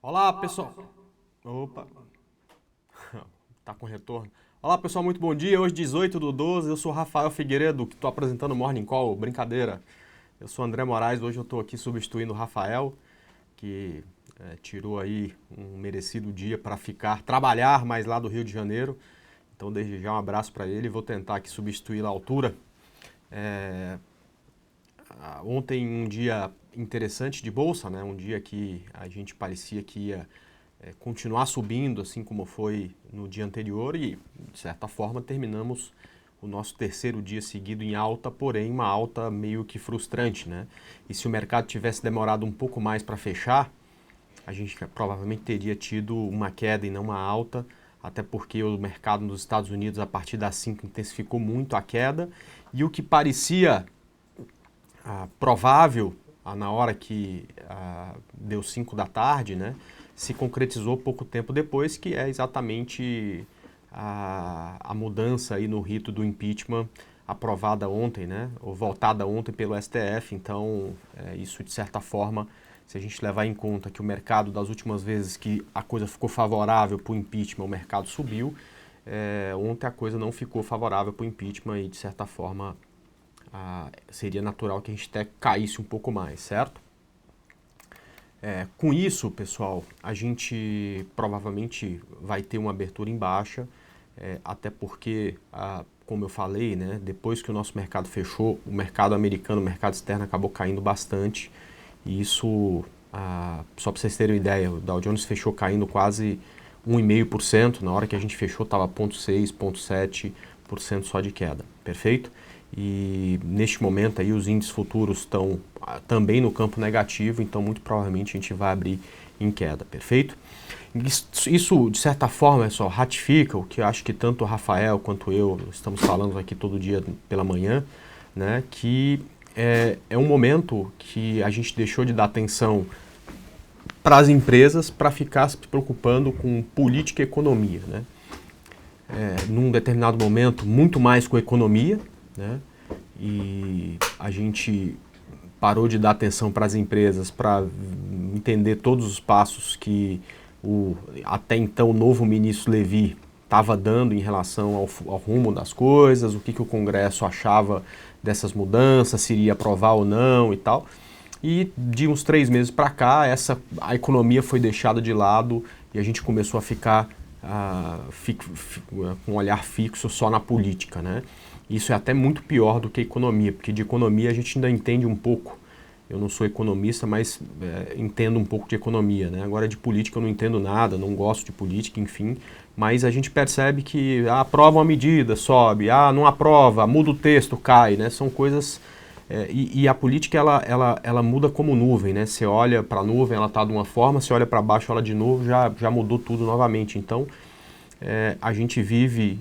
Olá, pessoal. Opa, tá com retorno. Olá, pessoal, muito bom dia. Hoje, 18/12, eu sou Rafael Figueiredo, que estou apresentando o Morning Call. Brincadeira. Eu sou André Moraes, hoje eu estou aqui substituindo o Rafael, que tirou aí um merecido dia para trabalhar mais lá do Rio de Janeiro. Então, desde já, um abraço para ele. Vou tentar aqui substituí-lo à altura. Ontem um dia interessante de bolsa, né? Um dia que a gente parecia que ia continuar subindo, assim como foi no dia anterior, e de certa forma terminamos o nosso terceiro dia seguido em alta, porém uma alta meio que frustrante, né? E se o mercado tivesse demorado um pouco mais para fechar, a gente provavelmente teria tido uma queda e não uma alta, até porque o mercado nos Estados Unidos a partir das 5 intensificou muito a queda, e o que parecia provável na hora que deu 5 da tarde, né, se concretizou pouco tempo depois, que é exatamente a mudança aí no rito do impeachment aprovada ontem, né, ou votada ontem pelo STF. Então, isso de certa forma, se a gente levar em conta que o mercado das últimas vezes que a coisa ficou favorável para o impeachment, o mercado subiu, ontem a coisa não ficou favorável para o impeachment e de certa forma seria natural que a gente até caísse um pouco mais, certo? Com isso, pessoal, a gente provavelmente vai ter uma abertura em baixa, até porque, como eu falei, né, depois que o nosso mercado fechou, o mercado americano, o mercado externo acabou caindo bastante, e isso, só para vocês terem uma ideia, o Dow Jones fechou caindo quase 1,5%, na hora que a gente fechou estava 0,6%, 0,7% só de queda, perfeito? E neste momento aí os índices futuros estão também no campo negativo, então muito provavelmente a gente vai abrir em queda, perfeito? Isso de certa forma, só ratifica o que eu acho que tanto o Rafael quanto eu estamos falando aqui todo dia pela manhã, né, que é um momento que a gente deixou de dar atenção para as empresas para ficar se preocupando com política e economia, né? Num determinado momento, muito mais com economia, né? E a gente parou de dar atenção para as empresas para entender todos os passos que o até então novo ministro Levi estava dando em relação ao rumo das coisas, o que o Congresso achava dessas mudanças, se iria aprovar ou não e tal. E de uns 3 meses para cá, a economia foi deixada de lado e a gente começou a ficar com um olhar fixo só na política, né? Isso é até muito pior do que economia, porque de economia a gente ainda entende um pouco. Eu não sou economista, mas entendo um pouco de economia, né? Agora de política eu não entendo nada, não gosto de política, enfim. Mas a gente percebe que aprova uma medida, sobe, não aprova, muda o texto, cai, né? São coisas... e a política, ela muda como nuvem, né? Você olha para a nuvem, ela está de uma forma, você olha para baixo, ela de novo, já mudou tudo novamente. Então, a gente vive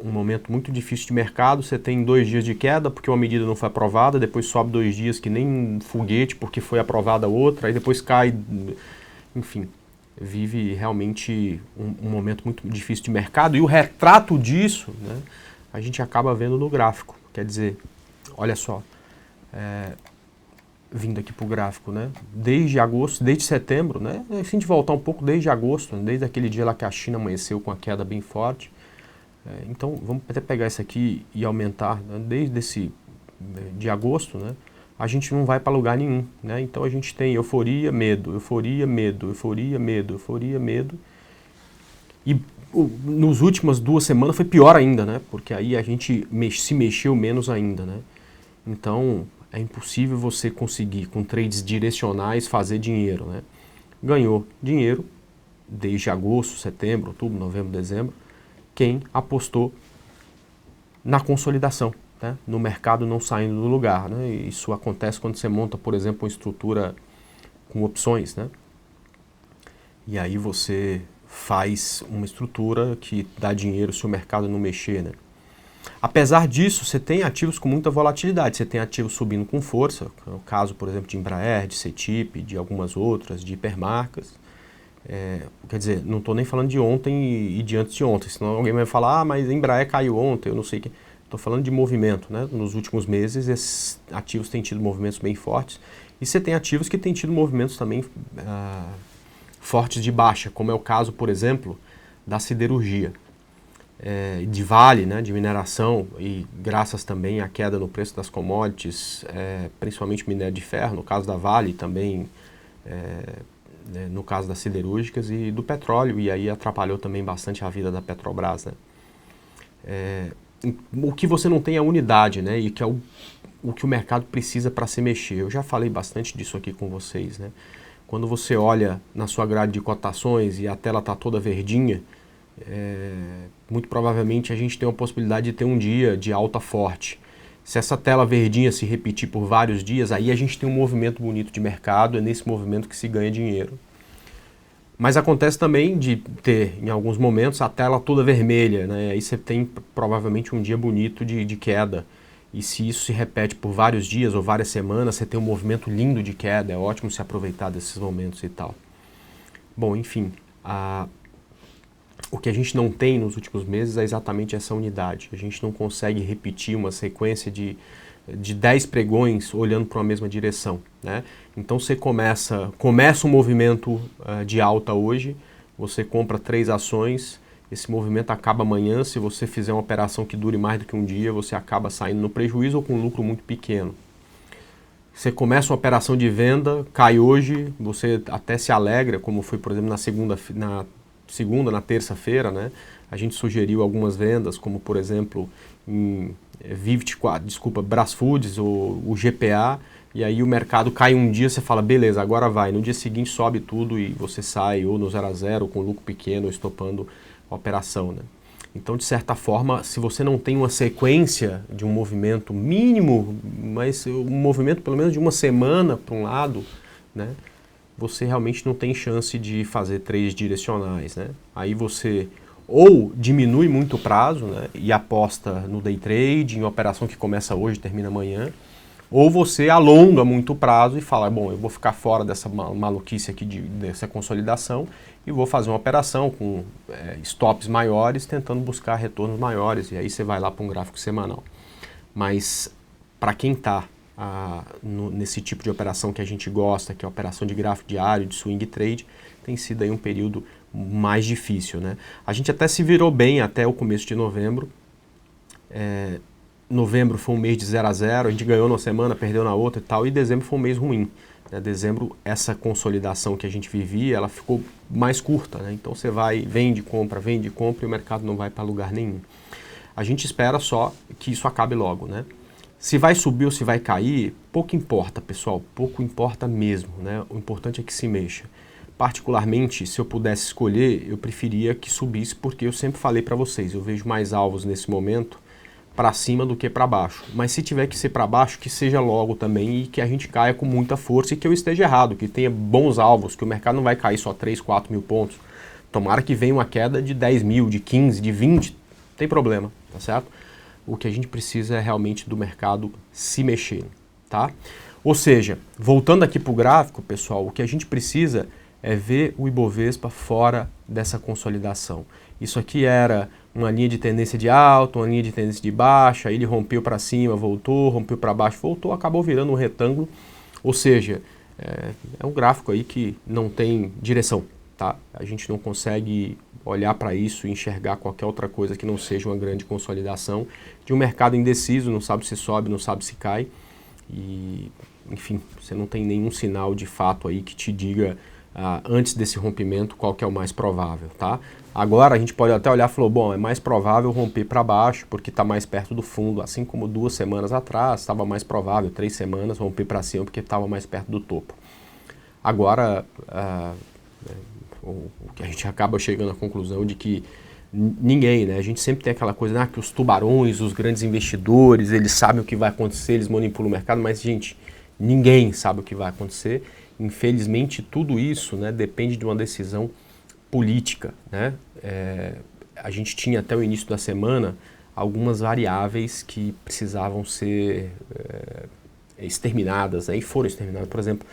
um momento muito difícil de mercado. Você tem 2 dias de queda porque uma medida não foi aprovada, depois sobe 2 dias que nem um foguete porque foi aprovada outra, aí depois cai, enfim, vive realmente um momento muito difícil de mercado, e o retrato disso, né, a gente acaba vendo no gráfico. Quer dizer, olha só, vindo aqui para o gráfico, né? Desde agosto, desde setembro, né? Se a gente voltar um pouco desde agosto, né? Desde aquele dia lá que a China amanheceu com a queda bem forte. Então, vamos até pegar isso aqui e aumentar, né? Desde esse de agosto, né? A gente não vai para lugar nenhum, né? Então a gente tem euforia, medo, euforia, medo, euforia, medo, euforia, medo. E nos últimas 2 semanas foi pior ainda, né? Porque aí a gente se mexeu menos ainda, né? Então, é impossível você conseguir, com trades direcionais, fazer dinheiro, né? Ganhou dinheiro desde agosto, setembro, outubro, novembro, dezembro, quem apostou na consolidação, né? No mercado não saindo do lugar, né? Isso acontece quando você monta, por exemplo, uma estrutura com opções, né? E aí você faz uma estrutura que dá dinheiro se o mercado não mexer, né? Apesar disso, você tem ativos com muita volatilidade, você tem ativos subindo com força, é o caso, por exemplo, de Embraer, de CETIP, de algumas outras, de hipermarcas. Quer dizer, não estou nem falando de ontem e de antes de ontem, senão alguém vai falar, mas Embraer caiu ontem, eu não sei o que. Estou falando de movimento, né? Nos últimos meses, esses ativos têm tido movimentos bem fortes, e você tem ativos que têm tido movimentos também fortes de baixa, como é o caso, por exemplo, da siderurgia, de Vale, né, de mineração, e graças também à queda no preço das commodities, principalmente minério de ferro, no caso da Vale, também no caso das siderúrgicas, e do petróleo, e aí atrapalhou também bastante a vida da Petrobras, né. O que você não tem é unidade, né, e que é o que o mercado precisa para se mexer. Eu já falei bastante disso aqui com vocês, né. Quando você olha na sua grade de cotações e a tela está toda verdinha, muito provavelmente a gente tem a possibilidade de ter um dia de alta forte. Se essa tela verdinha se repetir por vários dias, aí a gente tem um movimento bonito de mercado, é nesse movimento que se ganha dinheiro. Mas acontece também de ter, em alguns momentos, a tela toda vermelha, né? Aí você tem provavelmente um dia bonito de queda. E se isso se repete por vários dias ou várias semanas, você tem um movimento lindo de queda, é ótimo se aproveitar desses momentos e tal. Bom, enfim, o que a gente não tem nos últimos meses é exatamente essa unidade. A gente não consegue repetir uma sequência de 10 pregões olhando para uma mesma direção, né? Então você começa um movimento de alta hoje, você compra 3 ações, esse movimento acaba amanhã. Se você fizer uma operação que dure mais do que um dia, você acaba saindo no prejuízo ou com um lucro muito pequeno. Você começa uma operação de venda, cai hoje, você até se alegra, como foi, por exemplo, na terça-feira, né? A gente sugeriu algumas vendas, como por exemplo em Brasfoods ou o GPA, e aí o mercado cai um dia, você fala, beleza, agora vai. No dia seguinte sobe tudo e você sai ou no 0 a 0, com lucro pequeno, ou estopando a operação, né? Então, de certa forma, se você não tem uma sequência de um movimento mínimo, mas um movimento pelo menos de uma semana para um lado, né, você realmente não tem chance de fazer trades direcionais, né? Aí você ou diminui muito o prazo, né, e aposta no day trade, em uma operação que começa hoje e termina amanhã, ou você alonga muito o prazo e fala, bom, eu vou ficar fora dessa maluquice aqui, dessa consolidação, e vou fazer uma operação com stops maiores, tentando buscar retornos maiores, e aí você vai lá para um gráfico semanal. Mas para quem está nesse tipo de operação que a gente gosta, que é a operação de gráfico diário, de swing trade, tem sido aí um período mais difícil, né? A gente até se virou bem até o começo de novembro. Novembro foi um mês de 0 a 0, a gente ganhou numa semana, perdeu na outra e tal, e dezembro foi um mês ruim, né? Dezembro, essa consolidação que a gente vivia, ela ficou mais curta, né? Então você vende, compra e o mercado não vai para lugar nenhum. A gente espera só que isso acabe logo, né? Se vai subir ou se vai cair, pouco importa, pessoal, pouco importa mesmo, né? O importante é que se mexa. Particularmente, se eu pudesse escolher, eu preferia que subisse, porque eu sempre falei para vocês, eu vejo mais alvos nesse momento para cima do que para baixo. Mas se tiver que ser para baixo, que seja logo também e que a gente caia com muita força e que eu esteja errado, que tenha bons alvos, que o mercado não vai cair só 3, 4 mil pontos. Tomara que venha uma queda de 10 mil, de 15, de 20, não tem problema, tá certo? O que a gente precisa é realmente do mercado se mexer, tá? Ou seja, voltando aqui para o gráfico, pessoal, o que a gente precisa é ver o Ibovespa fora dessa consolidação. Isso aqui era uma linha de tendência de alta, uma linha de tendência de baixa, aí ele rompeu para cima, voltou, rompeu para baixo, voltou, acabou virando um retângulo. Ou seja, é um gráfico aí que não tem direção, tá? A gente não consegue olhar para isso e enxergar qualquer outra coisa que não seja uma grande consolidação de um mercado indeciso, não sabe se sobe, não sabe se cai. E, enfim, você não tem nenhum sinal de fato aí que te diga antes desse rompimento qual que é o mais provável, tá? Agora a gente pode até olhar e falar, bom, é mais provável romper para baixo porque está mais perto do fundo, assim como 2 semanas atrás estava mais provável, 3 semanas romper para cima porque estava mais perto do topo. Agora, o que a gente acaba chegando à conclusão de que ninguém, né? A gente sempre tem aquela coisa, que os tubarões, os grandes investidores, eles sabem o que vai acontecer, eles manipulam o mercado, mas, gente, ninguém sabe o que vai acontecer. Infelizmente, tudo isso, né, depende de uma decisão política, né? A gente tinha até o início da semana algumas variáveis que precisavam ser exterminadas, né, e foram exterminadas. Por exemplo,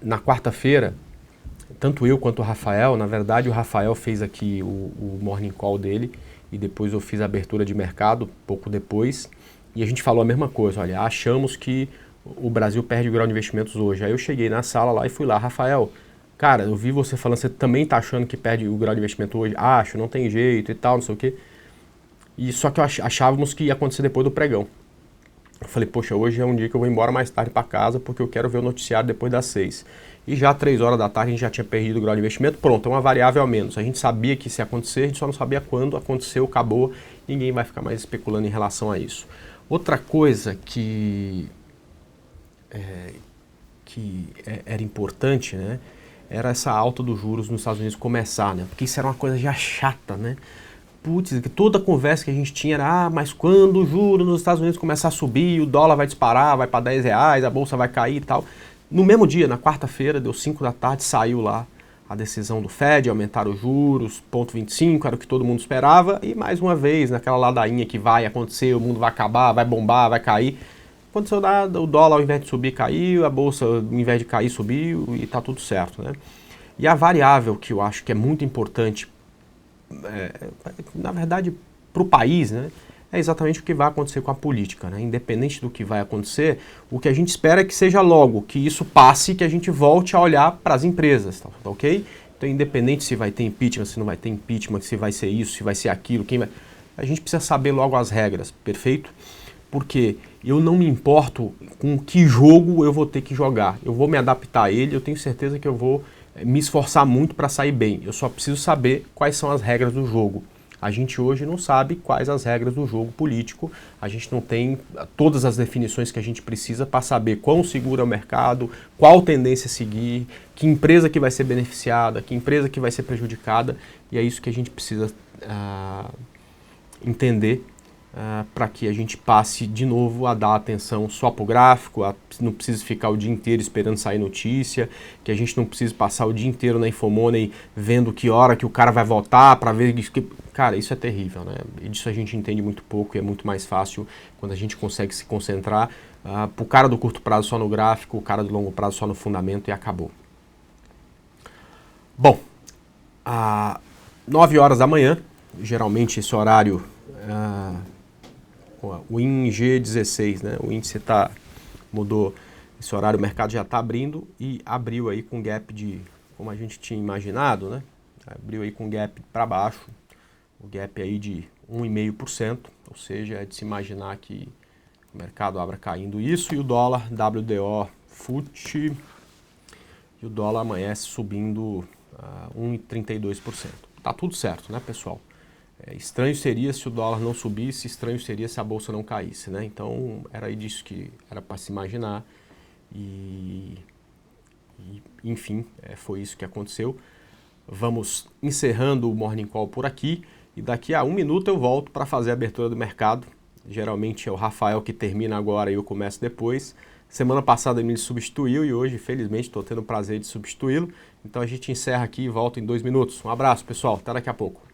na quarta-feira, tanto eu quanto o Rafael, na verdade o Rafael fez aqui o morning call dele e depois eu fiz a abertura de mercado pouco depois e a gente falou a mesma coisa, olha, achamos que o Brasil perde o grau de investimentos hoje. Aí eu cheguei na sala lá e fui lá, Rafael, cara, eu vi você falando, você também tá achando que perde o grau de investimento hoje? Acho, não tem jeito e tal, não sei o quê. E só que achávamos que ia acontecer depois do pregão. Eu falei, poxa, hoje é um dia que eu vou embora mais tarde para casa porque eu quero ver o noticiário depois das 6. E já 3 horas da tarde a gente já tinha perdido o grau de investimento. Pronto, é uma variável a menos. A gente sabia que isso ia acontecer, a gente só não sabia quando. Aconteceu, acabou. Ninguém vai ficar mais especulando em relação a isso. Outra coisa era importante, né? Era essa alta dos juros nos Estados Unidos começar, né? Porque isso era uma coisa já chata, né? Putz, toda a conversa que a gente tinha era, mas quando o juro nos Estados Unidos começar a subir, o dólar vai disparar, vai para 10 reais, a bolsa vai cair e tal. No mesmo dia, na quarta-feira, deu 5 da tarde, saiu lá a decisão do Fed, aumentaram os juros, 0,25, era o que todo mundo esperava, e mais uma vez, naquela ladainha que vai acontecer, o mundo vai acabar, vai bombar, vai cair. Aconteceu nada, o dólar ao invés de subir caiu, a bolsa ao invés de cair subiu e tá tudo certo, né? E a variável que eu acho que é muito importante, na verdade, para o país, né, é exatamente o que vai acontecer com a política, né? Independente do que vai acontecer, o que a gente espera é que seja logo, que isso passe, que a gente volte a olhar para as empresas, tá ok? Então, independente se vai ter impeachment, se não vai ter impeachment, se vai ser isso, se vai ser aquilo, quem vai... A gente precisa saber logo as regras, perfeito? Porque eu não me importo com que jogo eu vou ter que jogar. Eu vou me adaptar a ele, eu tenho certeza que eu vou me esforçar muito para sair bem. Eu só preciso saber quais são as regras do jogo. A gente hoje não sabe quais as regras do jogo político, a gente não tem todas as definições que a gente precisa para saber quão seguro é o mercado, qual tendência a seguir, que empresa que vai ser beneficiada, que empresa que vai ser prejudicada, e é isso que a gente precisa entender para que a gente passe de novo a dar atenção só para o gráfico, não precisa ficar o dia inteiro esperando sair notícia, que a gente não precisa passar o dia inteiro na Infomoney vendo que hora que o cara vai votar para ver que... Cara, isso é terrível, né? E disso a gente entende muito pouco e é muito mais fácil quando a gente consegue se concentrar pro cara do curto prazo só no gráfico, o cara do longo prazo só no fundamento e acabou. Bom, às 9 horas da manhã, geralmente esse horário... o ING16, né? O índice mudou esse horário, o mercado já está abrindo e abriu aí com gap de, como a gente tinha imaginado, né? Abriu aí com gap para baixo, o gap aí de 1,5%, ou seja, é de se imaginar que o mercado abra caindo isso e o dólar WDO FUT e o dólar amanhece subindo 1,32%. Tá tudo certo, né, pessoal? Estranho seria se o dólar não subisse, estranho seria se a bolsa não caísse, né? Então, era disso que era para se imaginar enfim, foi isso que aconteceu. Vamos encerrando o Morning Call por aqui e daqui a 1 minuto eu volto para fazer a abertura do mercado. Geralmente é o Rafael que termina agora e eu começo depois. Semana passada ele me substituiu e hoje, felizmente, estou tendo o prazer de substituí-lo. Então a gente encerra aqui e volta em 2 minutos. Um abraço, pessoal. Até daqui a pouco.